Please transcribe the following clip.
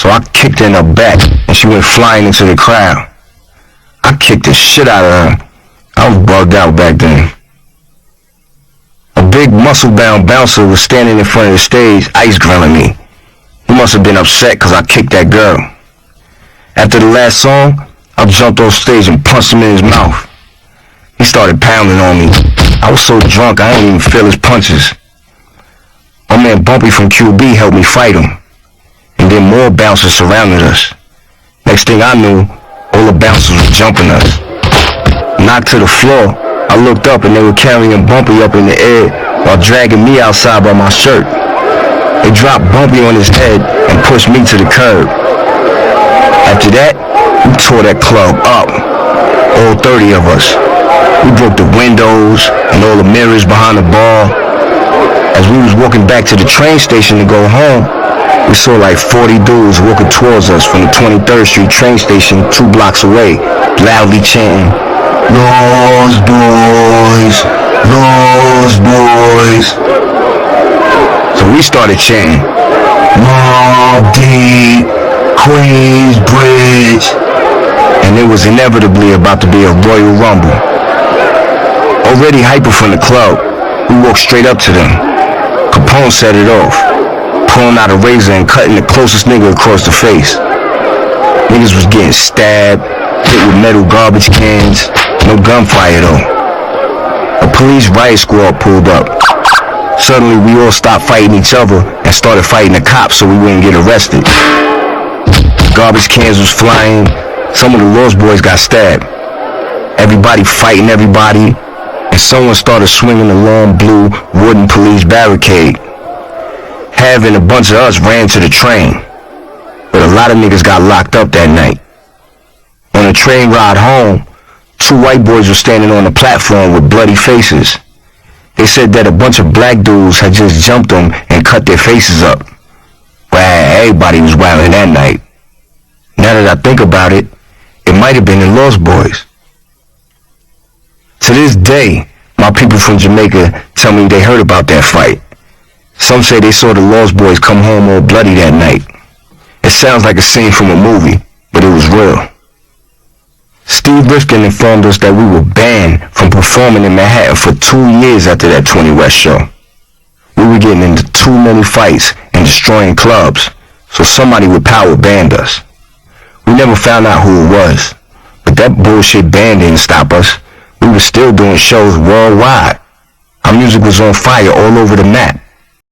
So I kicked her in her back, and she went flying into the crowd. I kicked the shit out of her. I was bugged out back then. A big muscle-bound bouncer was standing in front of the stage, ice grilling me. He must have been upset because I kicked that girl. After the last song, I jumped off stage and punched him in his mouth. He started pounding on me. I was so drunk I didn't even feel his punches. My man Bumpy from QB helped me fight him. And then more bouncers surrounded us. Next thing I knew, all the bouncers were jumping us. Knocked to the floor, I looked up and they were carrying Bumpy up in the air while dragging me outside by my shirt. They dropped Bumpy on his head and pushed me to the curb. After that, we tore that club up, all 30 of us. We broke the windows and all the mirrors behind the bar. As we was walking back to the train station to go home, we saw like 40 dudes walking towards us from the 23rd Street train station 2 blocks away, loudly chanting, "Lost boys, lost boys." So we started chanting, "Mobb Deep, Queensbridge," and it was inevitably about to be a Royal Rumble. Already hyper from the club, we walked straight up to them. Capone set it off, pulling out a razor and cutting the closest nigga across the face. Niggas was getting stabbed, hit with metal garbage cans, no gunfire though. A police riot squad pulled up. Suddenly we all stopped fighting each other and started fighting the cops so we wouldn't get arrested. Garbage cans was flying, some of the Lost Boys got stabbed. Everybody fighting everybody, and someone started swinging a long blue wooden police barricade. Hav and a bunch of us ran to the train, but a lot of niggas got locked up that night. On the train ride home, 2 white boys were standing on the platform with bloody faces. They said that a bunch of black dudes had just jumped them and cut their faces up. Well, everybody was wilding that night. Now that I think about it, it might have been the Lost Boys. To this day, my people from Jamaica tell me they heard about that fight. Some say they saw the Lost Boys come home all bloody that night. It sounds like a scene from a movie, but it was real. Steve Rifkin informed us that we were banned from performing in Manhattan for 2 years after that 20 West show. We were getting into too many fights and destroying clubs, so somebody with power banned us. We never found out who it was, but that bullshit ban didn't stop us. We were still doing shows worldwide. Our music was on fire all over the map.